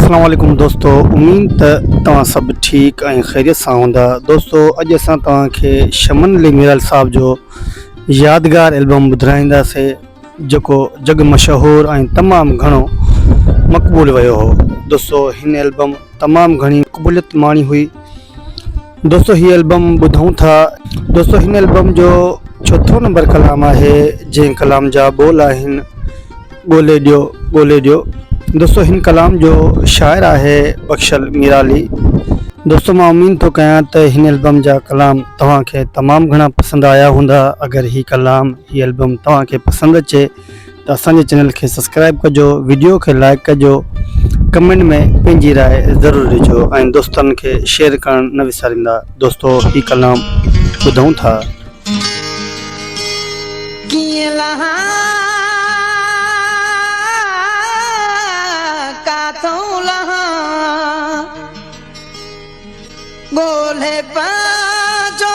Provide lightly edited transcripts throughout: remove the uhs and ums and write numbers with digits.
अस्सलाम वालेकुम दोस्तों, उम्मीद तव्हां सब ठीक ऐं खैरियत सां हूंदा। दोस्तों अॼु असां तव्हांखे शमन अली मीराल साहब जो यादगार एल्बम ॿुधाईंदासीं जेको जग मशहूर ऐं तमामु घणो मक़बूल वियो हो। दोस्तों हिन एल्बम तमामु घणी मक़बूलियत माणी हुई। दोस्तों हीअ एल्बम ॿुधूं था। दोस्तों हिन एल्बम जो चौथों नंबर कलाम आहे, जंहिं कलाम जा बोल आहिनि ॻोल्हे ॾियो ॻोल्हे ॾियो। दोस्तों हिन कलाम जो शाइर आहे बख़्शल मीराली। दोस्तों मां उम्मीद थो कयां त हिन एल्बम जा कलाम तव्हांखे तमामु घणा पसंदि आया हूंदा। अगरि हीअ एल्बम तव्हांखे पसंदि अचे त असांजे चैनल खे सब्सक्राइब कजो, वीडियो खे लाइक कजो, कमेंट में पंहिंजी राय ज़रूरु ॾिजो ऐं दोस्तनि खे शेयर करणु न विसारींदा। दोस्तों हीअ कलाम ॿुधूं था। गोले पाजो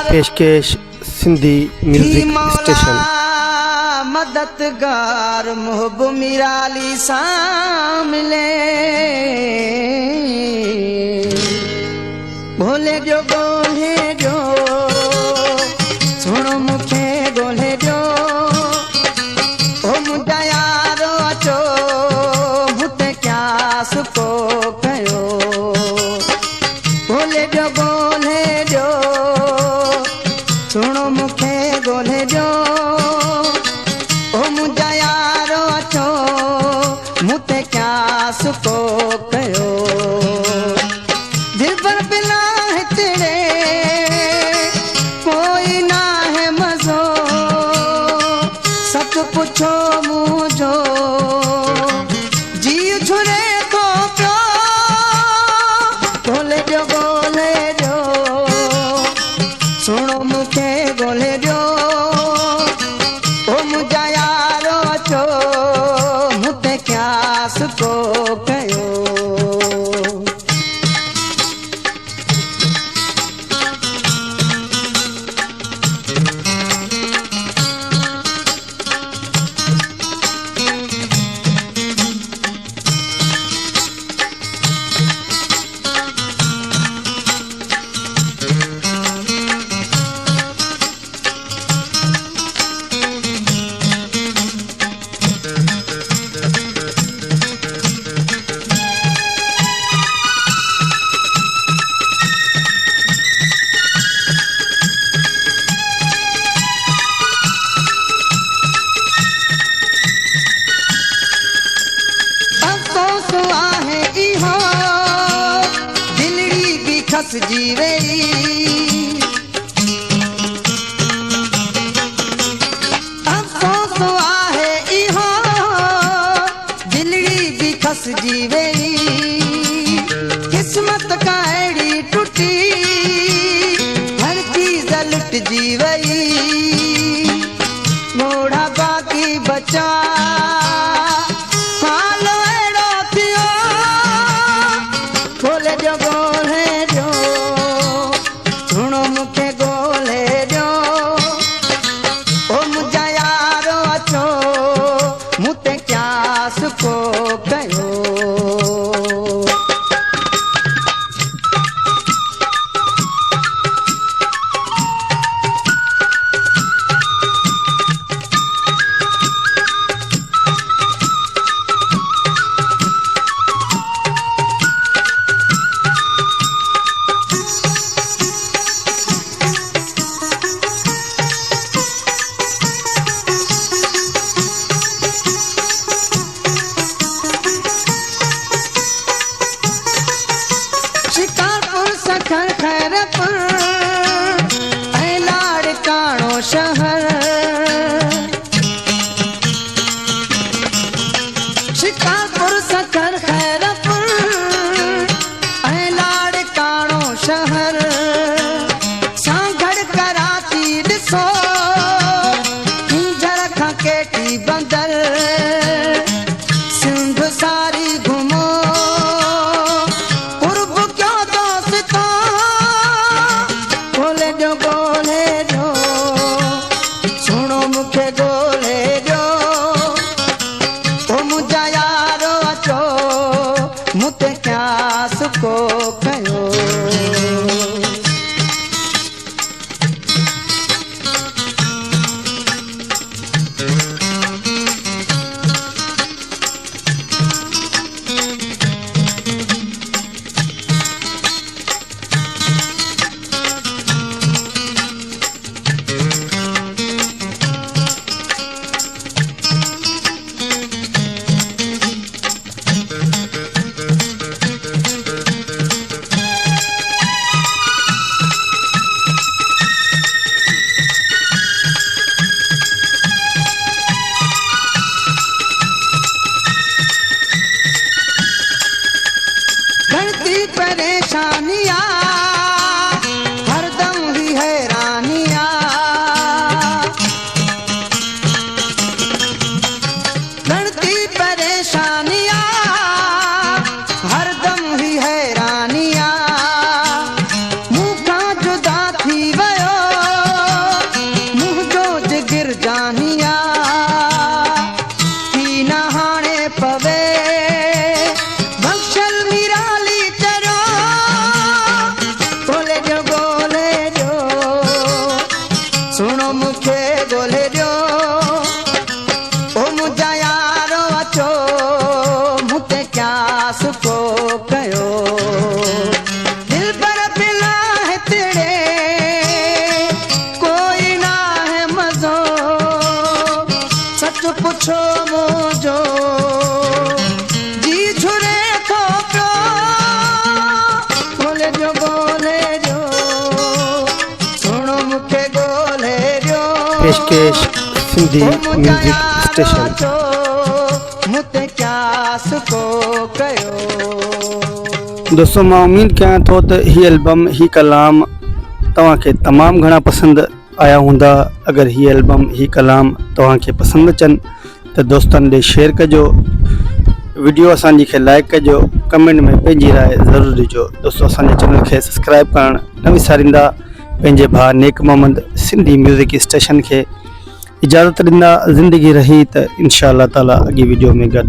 पेशकेश सिंधी म्यूजिक स्टेशन। मददगार मोहब मीराली सामले गोले जो सुनो मुखे गोले जो ओ मुंडा यारो अचो मुते क्या सुको कयो गोले जो सुनो मुखे गोले जो ओ मुंडा यारो अचो मुते क्या सुको कयो दिल पर बिना है तेरे कोई ना है मजो सच पूछो मुझो जी छुरे तो प्यो गोले जो सुनो मुखे गोले जो ओ मुझा यारो अचो मुते क्या सुको कयो। खस जीवेई अफ़सोस आहे इहो दिलड़ी भी खस जीवेई किस्मत का अड़ी टूटी हर चीज लुट जीवई मोड़ा बाकी बचा सुको कयो। शिकारपुर सखर खैरपुर ऐं लाड़काणो शहर शिकारपुर सखर खैरपुर ऐं लाड़काणो शहर सांगड़ कराची ॾिसो झर खां केटी बंदर सिंध सारी घुमो गोले जो सुनो मुखे गोले जो छो मुझो जी छुरे थो पियो गोले जो सुनो मुखे गोले जो पेशकेश सिंधी म्यूजिक स्टेशन। मुते क्यास को कयो। दोस्तों मां उम्मीद कयां थो त ही एल्बम ही कलाम तव्हांखे तमामु घणा पसंदि आया हूंदा। अगरि ही एल्बम ही कलाम तव्हांखे पसंदि अचनि त दोस्तनि ॾे शेयर कजो, वीडियो असांजी खे लाइक कजो, कमेंट में पंहिंजी राय ज़रूरु ॾिजो। दोस्तों असांजे चैनल खे सब्सक्राइब करणु न विसारींदा। पंहिंजे भाउ नेक मोहम्मद सिंधी म्यूज़िक स्टेशन खे इजाज़त ॾींदा। ज़िंदगी रही त इंशा अल्लाह ताला अॻे वीडियो में गॾु।